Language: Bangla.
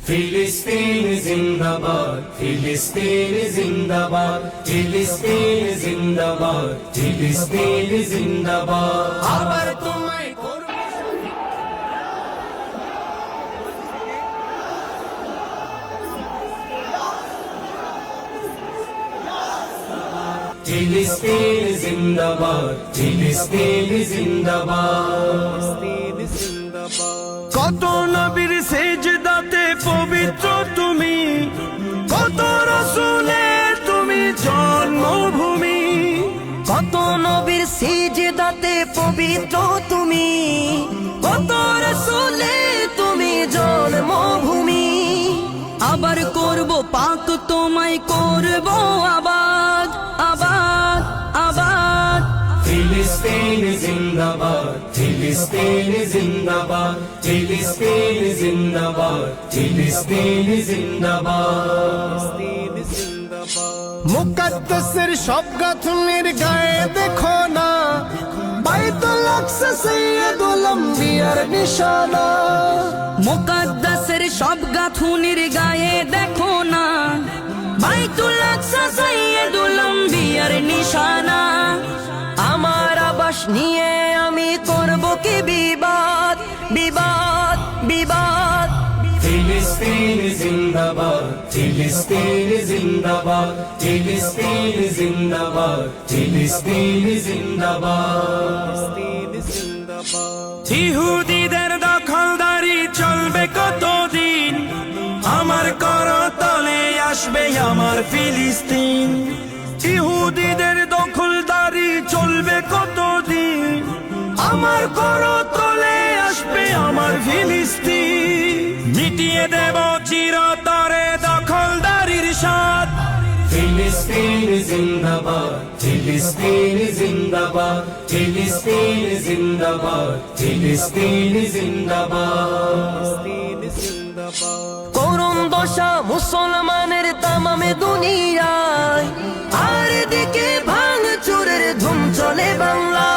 ফিলিস্তিন জিন্দাবাদ, ফিলিস্তিন জিন্দাবাদ, ফিলিস্তিন জিন্দাবাদ, ফিলিস্তিন জিন্দাবাদ। আবার তোমায় ফিলিস্তিন জিন্দাবাদ, ফিলিস্তিন জিন্দাবাদ। কত নবীর সেজদাতে পবিত্র তুমি, কত রাসূলের তুমি জন্মভূমি। কত নবীর সিজদাতে পবিত্র তুমি, কত রাসূলের তুমি জন্মভূমি। আবার করব পাক তোমায় করব আবাদ, আবাদ, আবাদ। ফিলিস্তিন জিন্দাবাদ, ফিলিস্তিন জিন্দাবাদ, ফিলিস্তিন জিন্দাবাদ, ফিলিস্তিন জিন্দাবাদ। মুকাদ্দাসের সব গাঁথুনির গায়ে দেখো না, বাইতুল আকসা সাইয়্যিদুল আম্বিয়ার নিশানা। মুকাদ্দাসের সব গাঁথুনির গায়ে দেখো না, বাইতুল আকসা সাইয়্যিদুল আম্বিয়ার নিশানা। আমার আবাস নিয়ে আমি করব কি বিবাদ, বিবাদ, বিবাদ। ফিলিস্তিন জিন্দাবাদ, ফিলিস্তিন জিন্দাবাদ, ফিলিস্তিন জিন্দাবাদ, ফিলিস্তিন জিন্দাবাদ। ইহুদিদের দখলদারি চলবে কতদিন, আমার করতলে আসবে আমার ফিলিস্তিন। ইহুদিদের দখলদারি চলবে কতদিন, আমার করতলে আসবে আমার ফিলিস্তিন। মিটিয়ে দেব চিরতরে দখলদারির স্বাদ। ফিলিস্তিন জিন্দাবাদ, ফিলিস্তিন জিন্দাবাদ, ফিলিস্তিন জিন্দাবাদ, ফিলিস্তিন জিন্দাবাদ। করুণ দশা মুসলমানের তামামে দুনিয়ায়, আর দিকে ভাঙচুরের ধুম চলে বাংলা।